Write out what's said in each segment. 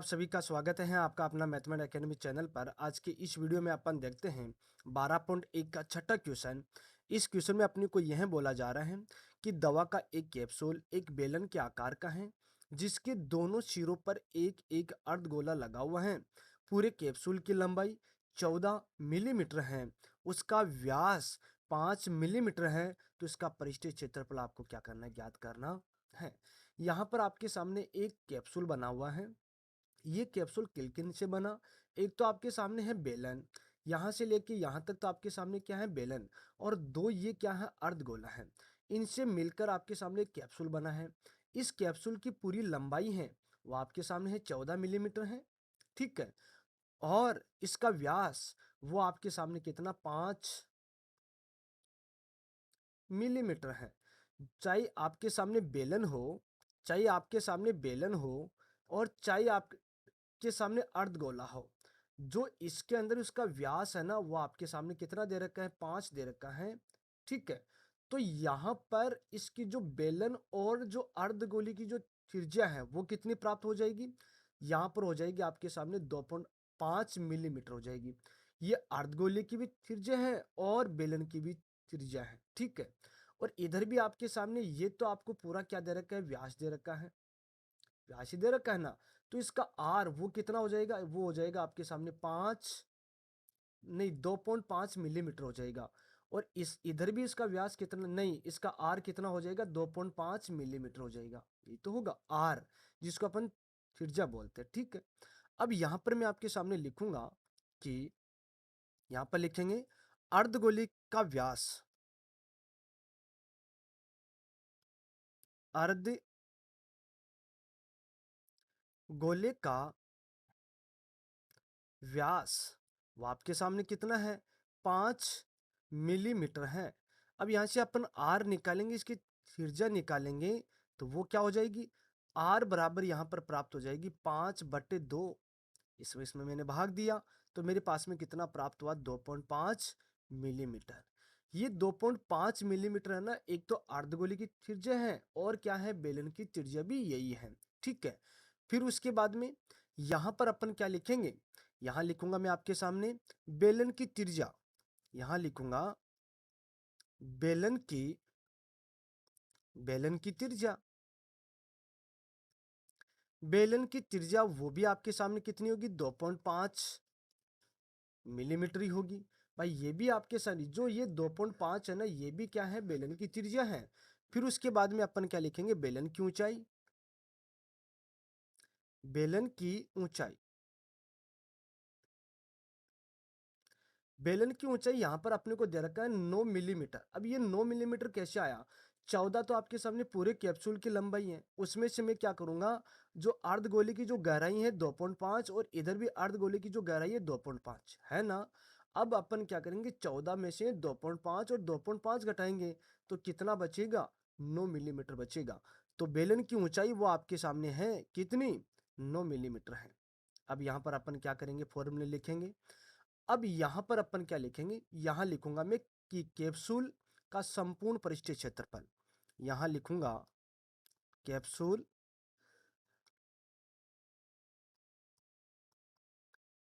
आप सभी का स्वागत है आपका अपना मैथमेटिक्स एकेडमी चैनल पर। आज के इस वीडियो में अपन देखते हैं 12.1 का छठा क्वेश्चन। इस क्वेश्चन में अपने को यह बोला जा रहा है कि दवा का एक कैप्सूल एक बेलन के आकार का है जिसके दोनों सिरों पर एक एक अर्धगोला लगा हुआ है। पूरे कैप्सूल की लंबाई 14 मिलीमीटर है, उसका व्यास 5 मिलीमीटर है। तो इसका पृष्ठीय क्षेत्रफल आपको क्या करना है, ज्ञात करना है। यहाँ पर आपके सामने एक कैप्सूल बना हुआ है। ये कैप्सूल किन से बना? एक तो आपके सामने है बेलन, यहाँ से लेके यहाँ तक तो आपके सामने क्या है, बेलन। और दो ये क्या है, अर्धगोला है। इनसे मिलकर आपके सामने एक कैप्सूल बना है। इस कैप्सूल की पूरी लंबाई है वो आपके सामने है 14 मिलीमीटर है, ठीक है। और इसका व्यास वो आपके सामने कितना, 5 मिलीमीटर है। चाहे आपके सामने बेलन हो, चाहे आपके सामने बेलन हो, और चाहे आप के सामने अर्धगोला हो, जो इसके अंदर उसका व्यास है ना, वो आपके सामने कितना दे रखा है, 5 दे रखा है, ठीक है। तो यहाँ पर इसकी जो बेलन और जो अर्धगोले की जो त्रिज्या है वो कितनी प्राप्त हो जाएगी, यहाँ पर हो जाएगी आपके सामने 2.5 मिलीमीटर हो जाएगी। ये अर्धगोले की भी त्रिज्या है और बेलन की भी त्रिज्या है, ठीक है। और इधर भी आपके सामने ये तो आपको पूरा क्या दे रखा है, व्यास दे रखा है, व्यास ही दे रखा है ना। तो इसका आर वो कितना हो जाएगा, वो हो जाएगा आपके सामने 2.5 मिलीमीटर हो जाएगा। और इस इधर भी इसका व्यास कितना, नहीं, इसका आर कितना हो जाएगा, 2.5 मिलीमीटर हो जाएगा। ये तो होगा आर, जिसको अपन त्रिज्या बोलते हैं, ठीक है। अब यहां पर मैं आपके सामने लिखूंगा कि यहां पर लिखेंगे अर्धगोले का व्यास, अर्धगोले का व्यास वो आपके सामने कितना है, 5 मिलीमीटर है। अब यहां से अपन आर निकालेंगे, इसकी त्रिज्या निकालेंगे, तो वो क्या हो जाएगी, आर बराबर यहां पर प्राप्त हो जाएगी 5/2। इसमें इसमें मैंने भाग दिया तो मेरे पास में कितना प्राप्त हुआ, 2.5 मिलीमीटर। ये 2.5 मिलीमीटर है ना, एक तो अर्धगोले की त्रिज्या है और क्या है, बेलन की त्रिज्या भी यही है, ठीक है। फिर उसके बाद में यहां पर अपन क्या लिखेंगे, यहां लिखूंगा मैं आपके सामने बेलन की त्रिज्या, यहां लिखूंगा बेलन की बेलन की त्रिज्या। बेलन की त्रिज्या वो भी आपके सामने कितनी होगी, 2.5 मिलीमीटर ही होगी। भाई ये भी आपके सामने जो ये 2.5 है ना, ये भी क्या है, बेलन की त्रिज्या है। फिर उसके बाद में अपन क्या लिखेंगे, बेलन की ऊंचाई, बेलन की ऊंचाई, बेलन की ऊंचाई यहां पर अपने को दे रखा है 9 मिलीमीटर। अब ये 9 मिलीमीटर कैसे आया, 14 तो आपके सामने पूरे कैप्सूल की लंबाई है, उसमें से मैं क्या करूंगा, जो अर्धगोले की जो गहराई है 2.5 और इधर भी अर्धगोले की जो गहराई है 2.5 है ना। अब अपन क्या करेंगे, 14 में से 2.5 और 2.5 घटाएंगे तो कितना बचेगा, 9 मिलीमीटर बचेगा। तो बेलन की ऊंचाई वो आपके सामने है कितनी, 9 मिलीमीटर है। अब यहां पर अपन क्या करेंगे, फॉर्मूले लिखेंगे। अब यहां पर अपन क्या लिखेंगे, यहां लिखूंगा मैं कि कैप्सूल का संपूर्ण पृष्ठीय क्षेत्रफल, यहां लिखूंगा कैप्सूल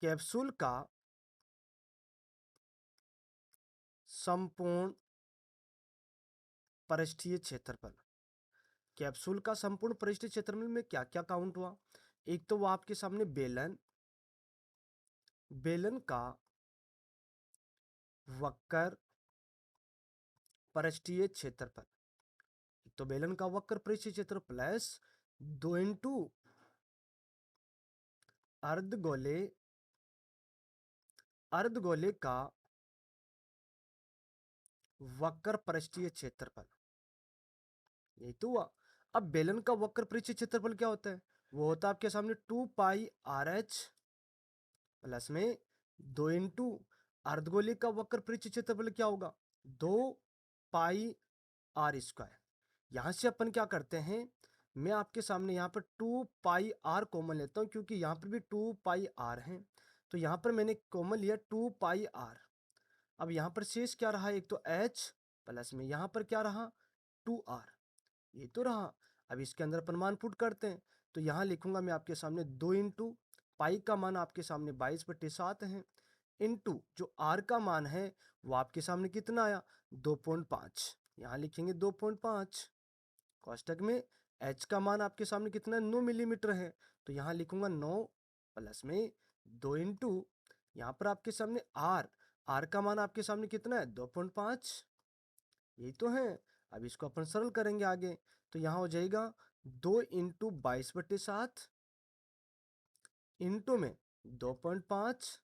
कैप्सूल का संपूर्ण पृष्ठीय क्षेत्रफल। कैप्सूल का संपूर्ण पृष्ठीय क्षेत्रफल में क्या क्या काउंट हुआ, एक तो वो आपके सामने बेलन, बेलन का वक्र पृष्ठीय क्षेत्रफल, तो बेलन का वक्र पृष्ठीय क्षेत्र प्लस 2 इंटू अर्धगोले अर्धगोले का वक्र पृष्ठीय क्षेत्रफल, यही तो हुआ। अब बेलन का वक्र पृष्ठीय क्षेत्रफल क्या होता है, वो होता है आपके सामने 2πRh प्लस में 2 इंटू अर्धगोले का वक्र पृष्ठीय क्षेत्रफल क्या होगा, 2πr²। यहां से अपन क्या करते हैं, मैं आपके सामने यहाँ पर 2πr कॉमन लेता हूँ क्योंकि यहाँ पर भी 2πr है, तो यहाँ पर मैंने कॉमन लिया 2πr। अब यहाँ पर शेष क्या रहा, एक तो h प्लस में यहाँ पर क्या रहा, 2r, ये तो रहा। अब इसके अंदर अपन मान पुट करते हैं तो यहाँ लिखूंगा मैं आपके सामने 2 इंटू पाई का मान आपके सामने 22/7 है, इंटू जो आर का मान है वो आपके सामने कितना आया 2.5, यहाँ लिखेंगे 2.5 कोष्टक में। एच का मान आपके सामने कितना 9 मिलीमीटर है, तो यहाँ लिखूंगा 9 प्लस में 2 इंटू यहाँ पर आपके सामने आर, आर का मान आपके सामने कितना है 2.5, यही तो है। अब इसको अपन सरल करेंगे आगे, तो यहाँ हो जाएगा 2 इंटू 22/7 इंटू में 2.5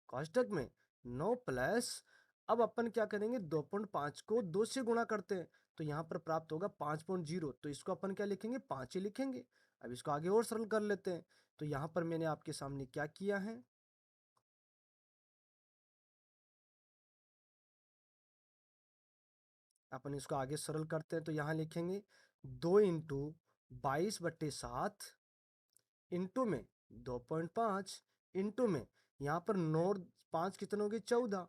कोष्टक में 9 प्लस, अब अपन क्या करेंगे 2.5 को 2 से गुणा करते हैं, तो यहाँ पर प्राप्त होगा 5.0, तो इसको अपन क्या लिखेंगे 5 ही लिखेंगे। अब इसको आगे और सरल कर लेते हैं, तो यहाँ पर मैंने आपके सामने क्या किया है, अपन इसको आगे सरल करते हैं, तो यहाँ लिखेंगे 2 इंटू 22/7 इंटू में 2.5 इंटू में यहाँ पर 9 और 5 कितने हो गए 14।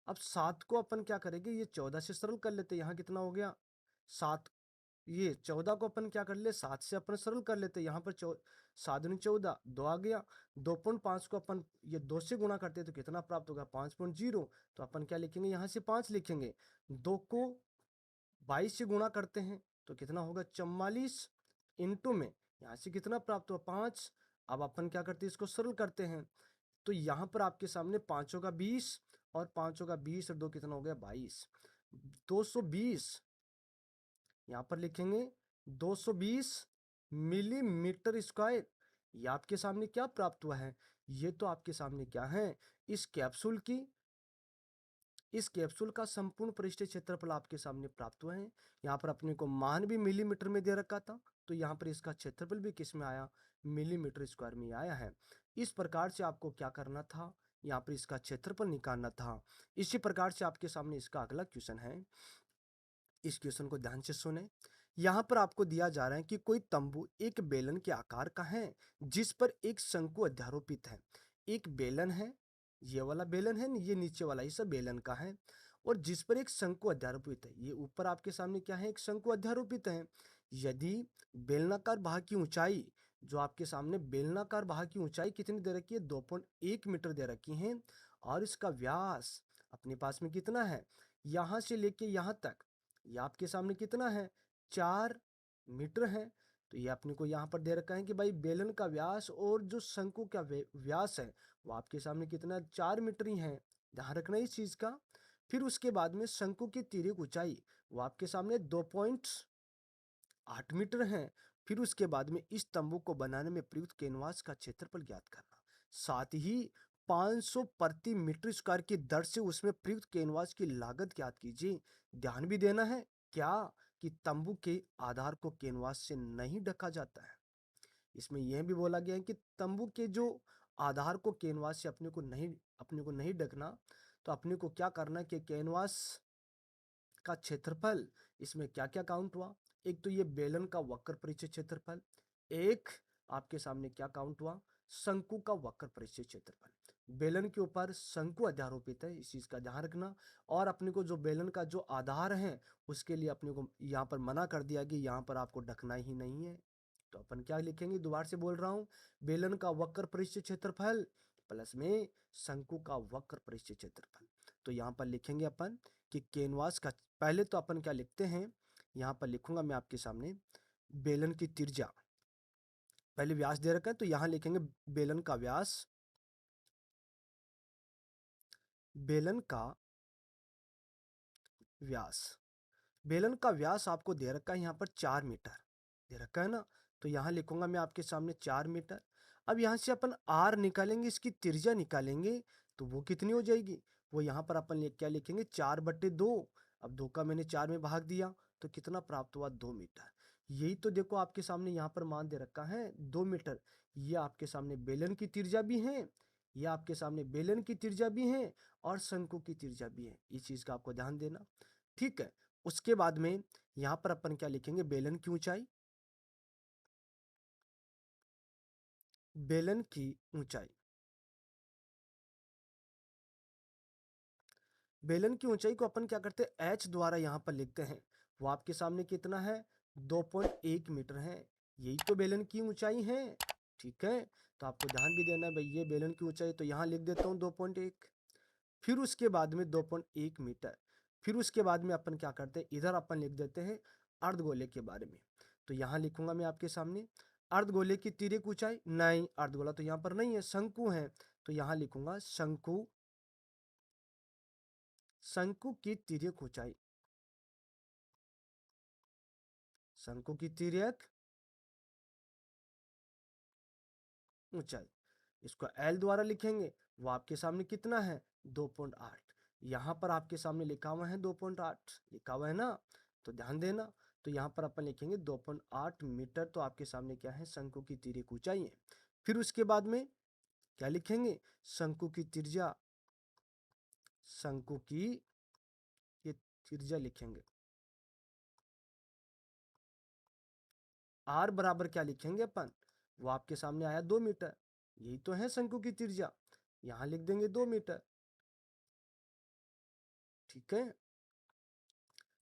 अब 7 को अपन क्या करेंगे ये 14 से सरल कर लेते हैं, यहाँ कितना हो गया 7, ये 14 को अपन क्या कर ले 7 से अपन सरल कर लेते हैं, यहाँ पर 7 दूनी 14 2 आ गया। 2.5 को अपन ये 2 से गुणा करते हैं तो कितना प्राप्त होगा 5.0, तो अपन क्या लिखेंगे यहाँ से 5 लिखेंगे। 2 को 22 से गुणा करते हैं तो कितना होगा 44 इंटू में यहाँ से कितना प्राप्त हुआ 5। अब अपन क्या करते हैं इसको सरल करते हैं, तो यहाँ पर आपके सामने 5 का 20 और 5 का 20 और 2 कितना हो गया 22, 220 यहाँ पर लिखेंगे 220 मिलीमीटर स्क्वायर। ये आपके सामने क्या प्राप्त हुआ है, ये तो आपके सामने क्या है इस कैप्सूल का संपूर्ण पृष्ठीय क्षेत्रफल आपके सामने प्राप्त हुआ है। यहाँ पर अपने को मान भी मिलीमीटर में दे रखा था, तो यहाँ पर इसका क्षेत्रफल भी किस में आया मिलीमीटर स्क्वायर में आया है। इस प्रकार से आपको क्या करना था, यहाँ पर इसका क्षेत्रफल निकालना था। इसी प्रकार से आपके सामने इसका अगला क्वेश्चन है, इस क्वेश्चन को ध्यान से सुने। यहाँ पर आपको दिया जा रहा है कि कोई तंबू एक बेलन के आकार का है जिस पर एक शंकु अध्यारोपित है। एक बेलन है, ये वाला बेलन है, ये नीचे वाला हिस्सा बेलन का है, और जिस पर एक शंकु अध्यारोपित है, ये ऊपर आपके सामने क्या है एक शंकु अध्यारोपित है। यदि बेलनाकार भाग की ऊंचाई, जो आपके सामने बेलनाकार भाग की ऊंचाई कितनी दे रखी है 2.1 मीटर दे रखी है, और इसका व्यास अपने पास में कितना है यहां से लेके यहां तक, ये आपके सामने कितना है 4 मीटर है। तो ये अपने को यहाँ पर दे रखा है कि भाई बेलन का व्यास और जो शंकु का व्यास है वो आपके सामने कितना 4 मीटर ही है, ध्यान रखना इस चीज का। फिर उसके बाद में शंकु की तिर्यक ऊंचाई वो आपके सामने 2.8 मीटर है। फिर उसके बाद में इस तंबू को बनाने में प्रयुक्त कैनवास का क्षेत्रफल ज्ञात करना, साथ ही 500 प्रति मीटर स्क्वायर की दर से उसमें प्रयुक्त कैनवास की लागत ज्ञात कीजिए। ध्यान भी देना है क्या कि तंबू के आधार को कैनवास से नहीं ढका जाता है। इसमें यह भी बोला गया है कि तंबू के जो आधार को कैनवास से अपने को नहीं ढकना, तो अपने को क्या करना है कि कैनवास का क्षेत्रफल इसमें क्या क्या काउंट हुआ, एक तो ये बेलन का वक्र परिचय क्षेत्रफल, एक आपके सामने क्या काउंट हुआ शंकु का वक्र परिचय क्षेत्रफल। बेलन के ऊपर शंकु अध्यारोपित है, इस चीज का ध्यान रखना। और अपने को जो बेलन का जो आधार है उसके लिए अपने को यहाँ पर मना कर दिया कि यहाँ पर आपको ढकना ही नहीं है। तो अपन क्या लिखेंगे दोबारा से बोल रहा हूँ, बेलन का वक्र परिचय क्षेत्रफल प्लस में शंकु का वक्र परिचय क्षेत्रफल। तो यहाँ पर लिखेंगे अपन कि कैनवास का, पहले तो अपन क्या लिखते हैं, यहाँ पर लिखूंगा मैं आपके सामने बेलन की त्रिज्या, पहले व्यास दे रखा है तो यहाँ लिखेंगे बेलन का व्यास, बेलन का व्यास, बेलन का व्यास आपको दे रखा है यहाँ पर 4 मीटर दे रखा है ना, तो यहाँ लिखूंगा मैं आपके सामने 4 मीटर। अब यहाँ से अपन आर निकालेंगे, इसकी त्रिज्या निकालेंगे, तो वो कितनी हो जाएगी, वो यहाँ पर अपन क्या लिखेंगे 4/2। अब 2 का मैंने 4 में भाग दिया तो कितना प्राप्त हुआ 2 मीटर। यही तो देखो आपके सामने यहाँ पर मान दे रखा है 2 मीटर। ये आपके सामने बेलन की त्रिज्या भी है, ये आपके सामने बेलन की त्रिज्या भी है और शंकु की त्रिज्या भी है, इस चीज का आपको ध्यान देना। ठीक है, उसके बाद में यहाँ पर अपन क्या लिखेंगे बेलन की ऊंचाई, बेलन की ऊंचाई, बेलन की ऊंचाई को अपन क्या करते हैं एच द्वारा यहाँ पर लिखते हैं, वो आपके सामने कितना है 2.1 मीटर है। यही तो बेलन की ऊंचाई है। ठीक है, तो आपको ध्यान भी देना है भाई, ये बेलन की ऊंचाई, तो यहाँ लिख देता हूँ 2.1। फिर उसके बाद में 2.1 मीटर। फिर उसके बाद में अपन क्या करते हैं, इधर अपन लिख देते हैं अर्धगोले के बारे में। तो यहाँ लिखूंगा मैं आपके सामने अर्धगोले की तिर्यक ऊंचाई, नहीं अर्धगोला तो यहाँ पर नहीं है, शंकु है, तो यहाँ लिखूंगा शंकु, शंकु की तिर्यक ऊंचाई, शंकु की तिर्यक ऊंचाई। इसको एल द्वारा लिखेंगे, वो आपके सामने कितना है 2.8। यहाँ पर आपके सामने लिखा हुआ है 2.8 लिखा हुआ है ना, तो ध्यान देना। तो यहाँ पर अपन लिखेंगे 2.8 मीटर, तो आपके सामने क्या है शंकु की तिर्यक ऊंचाई है। फिर उसके बाद में क्या लिखेंगे, शंकु की त्रिज्या, शंकु की ये त्रिज्या लिखेंगे। आर बराबर क्या लिखेंगे अपन, वो आपके सामने आया 2 मीटर, यही तो है शंकु की त्रिज्या, यहाँ लिख देंगे 2 मीटर। ठीक है,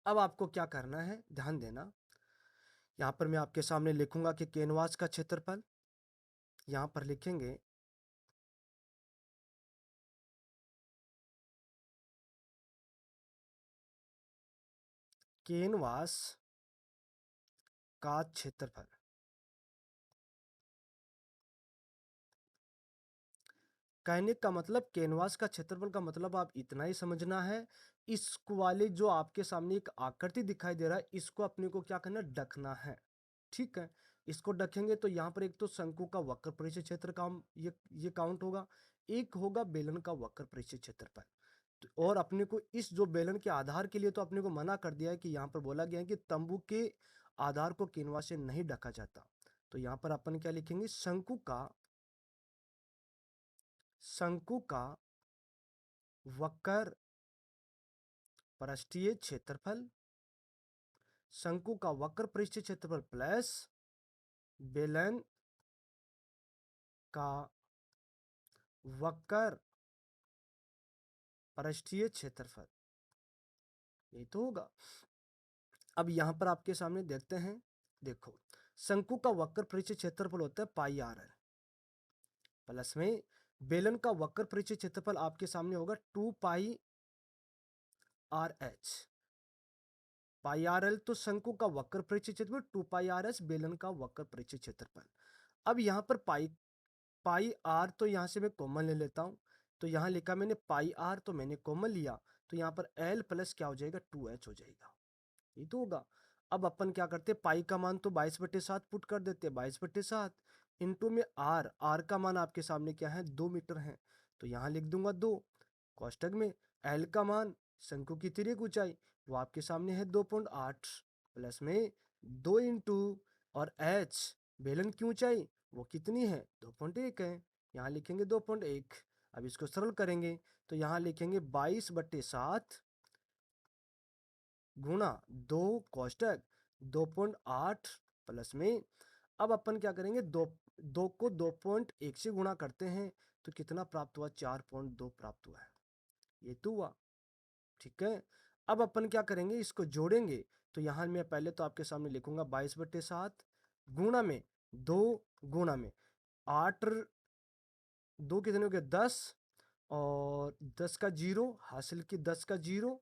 अब आपको क्या करना है ध्यान देना, यहाँ पर मैं आपके सामने लिखूंगा कि कैनवास का क्षेत्रफल, यहाँ पर लिखेंगे कैनवास का क्षेत्रफल। कहने का मतलब कैनवास का क्षेत्रफल का मतलब आप इतना ही समझना है, इस वाले जो आपके सामने एक आकृति दिखाई दे रहा है, इसको अपने को क्या करना है, ढकना है। ठीक है, इसको ढकेंगे तो यहाँ पर एक तो शंकु का वक्र परिचय क्षेत्र का ये काउंट होगा, एक होगा बेलन का वक्र परिचय क्षेत्रफल। और अपने को इस जो बेलन के आधार के लिए तो अपने को मना कर दिया है कि यहाँ पर बोला गया है कि तंबू के आधार को कैनवास से नहीं ढका जाता। तो यहाँ पर अपन क्या लिखेंगे, शंकु का वक्र पृष्ठीय क्षेत्रफल, शंकु का वक्र पृष्ठीय क्षेत्रफल प्लस बेलन का वक्र पृष्ठीय क्षेत्रफल, यही तो होगा। अब यहां पर आपके सामने देखते हैं, देखो शंकु का वक्र पृष्ठीय क्षेत्रफल होता है पाई आर एल, प्लस में बेलन का वक्र पृष्ठीय क्षेत्रफल आपके सामने होगा 2 पाई आर एच। पाई आर एल तो शंकु का वक्र पृष्ठीय क्षेत्रफल, 2 पाई आर एच बेलन का वक्र पृष्ठीय क्षेत्रफल। अब यहाँ पर पाई पाई आर तो यहाँ से मैं कॉमन ले लेता हूँ, तो यहाँ लिखा मैंने पाई आर, तो मैंने कॉमन लिया, तो यहाँ पर एल प्लस क्या हो जाएगा 2h हो जाएगा, ये तो होगा। अब अपन क्या करते हैं, पाई का मान तो 22/7 पुट कर देते हैं, 22/7 इंटू में आर, आर का मान आपके सामने क्या है 2 मीटर है, तो यहाँ लिख दूंगा 2 कोष्टक में। एल का मान शंकु की तिर्यक ऊंचाई वो आपके सामने है 2.8, प्लस में 2 इंटू और एच बेलन की ऊंचाई वो कितनी है 2.1 है, यहाँ लिखेंगे 2.1। अब इसको सरल करेंगे तो यहाँ लिखेंगे 22/7 गुणा 2 कोष्टक 2.8 प्लस में, अब अपन क्या करेंगे, दो को 2.1 से गुणा करते हैं तो कितना प्राप्त हुआ 4.2 प्राप्त हुआ है, ये तो हुआ। ठीक है, अब अपन क्या करेंगे, इसको जोड़ेंगे, तो यहाँ मैं पहले तो आपके सामने लिखूंगा 22/7 गुणा में 2 गुणा में 8, 2 कितने हो गए 10, और 10 का जीरो हासिल की, 10 का जीरो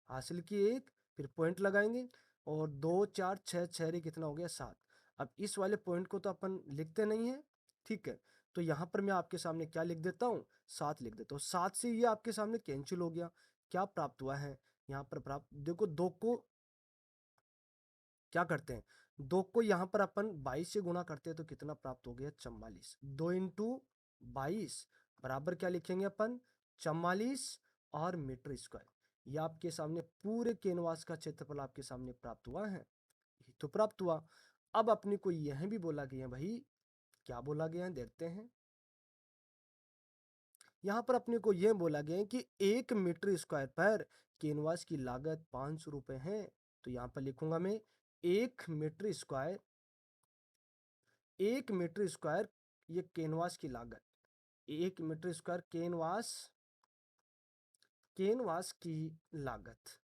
हासिल की 1, फिर पॉइंट लगाएंगे, और 2 4 6 6 कितना हो गया 7। अब इस वाले पॉइंट को तो अपन लिखते नहीं है, ठीक है, तो यहाँ पर मैं आपके सामने क्या लिख देता हूँ 7 लिख देता हूँ, 7 से ये आपके सामने कैंसिल हो गया। क्या प्राप्त हुआ है, यहाँ पर प्राप्त देखो, दो को क्या करते हैं, दो को यहाँ पर अपन 22 से गुणा करते हैं तो कितना प्राप्त हो गया 44, 2 इंटू 22 बराबर क्या लिखेंगे अपन 44 और मीटर स्क्वायर। ये आपके सामने पूरे कैनवास का क्षेत्रफल आपके सामने प्राप्त हुआ है, ये तो प्राप्त हुआ। अब अपने को यह भी बोला गया है भाई, क्या बोला गया है देखते हैं, यहाँ पर अपने को यह बोला गया है कि 1 मीटर स्क्वायर पर कैनवास की लागत 500 रुपए है। तो यहाँ पर लिखूंगा मैं 1 मीटर स्क्वायर, 1 मीटर स्क्वायर ये कैनवास की लागत, 1 मीटर स्क्वायर कैनवास, कैनवास की लागत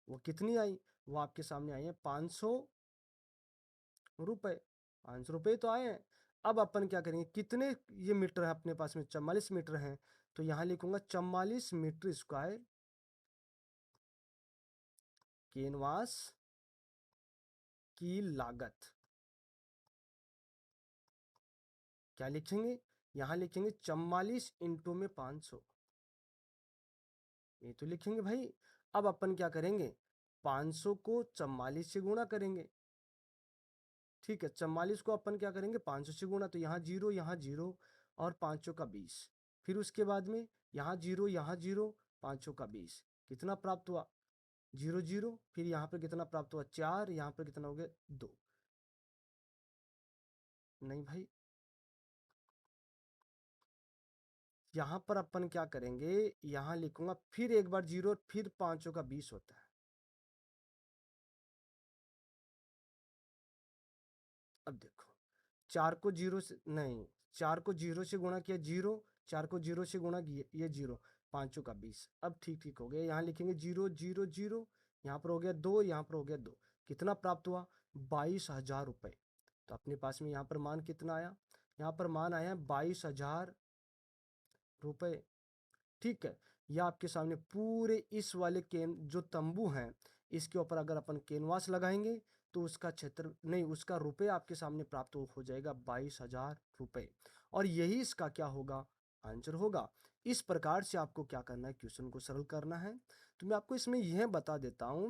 वो कितनी आई वो आपके सामने आए हैं 500 रुपए। 500 रुपए तो आए हैं। अब अपन क्या करेंगे, कितने ये मीटर है अपने पास में, 44 मीटर हैं, तो यहाँ लिखूंगा 44 मीटर स्क्वायर कैनवास की लागत। क्या लिखेंगे, यहाँ लिखेंगे 44 इंटू में 500, ये तो लिखेंगे भाई। अब अपन क्या करेंगे, 500 को 44 से गुणा करेंगे। ठीक है, 44 को अपन क्या करेंगे 500 से गुणा, तो यहाँ जीरो और 5 का 20। फिर उसके बाद में यहाँ जीरो, 5 का 20, कितना प्राप्त हुआ, जीरो जीरो। फिर यहाँ पर कितना प्राप्त हुआ, 4। यहाँ पर कितना हो गया, 2। नहीं भाई, यहाँ पर अपन क्या करेंगे, यहाँ लिखूंगा फिर एक बार जीरो, फिर 5 का 20 होता है। अब देखो, 4 को 0 से गुणा किया, जीरो। 4 को 0 से गुणा किया, ये जीरो। 5 का 20, अब ठीक ठीक हो गया। यहाँ लिखेंगे जीरो जीरो जीरो, यहाँ पर हो गया 2, यहाँ पर हो गया 2। कितना प्राप्त हुआ, 22,000 रुपये। तो अपने पास में यहाँ पर मान कितना आया, यहाँ पर मान आया है 22,000 रुपये। ठीक है, यह आपके सामने पूरे इस वाले केन जो तंबू हैं, इसके ऊपर अगर अपन कैनवास लगाएंगे तो उसका क्षेत्र नहीं, उसका रुपए आपके सामने प्राप्त हो जाएगा 22,000 रुपये। और यही इसका क्या होगा, आंसर होगा। इस प्रकार से आपको क्या करना है, क्वेश्चन को सरल करना है। तो मैं आपको इसमें यह बता देता हूं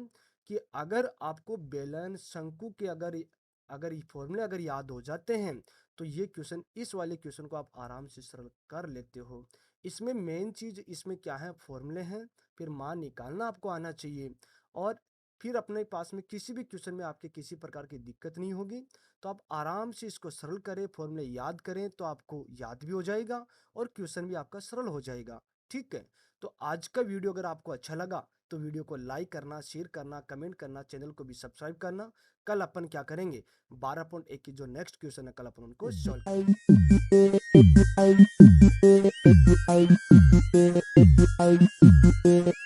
कि अगर आपको बेलन शंकु के अगर ये फॉर्मूले अगर याद हो जाते हैं, तो ये क्वेश्चन, इस वाले क्वेश्चन को आप आराम से सरल कर लेते हो। इसमें मेन चीज इसमें क्या है, फॉर्मूले हैं, फिर मान निकालना आपको आना चाहिए। और फिर अपने पास में किसी भी क्वेश्चन में आपके किसी प्रकार की दिक्कत नहीं होगी। तो आप आराम से इसको सरल करें, फॉर्मूले याद करें, तो आपको याद भी हो जाएगा और क्वेश्चन भी आपका सरल हो जाएगा। ठीक है, तो आज का वीडियो अगर आपको अच्छा लगा तो वीडियो को लाइक करना, शेयर करना, कमेंट करना, चैनल को भी सब्सक्राइब करना। कल अपन क्या करेंगे, 12.1 की जो नेक्स्ट क्वेश्चन है, कल अपन उनको सॉल्व करेंगे।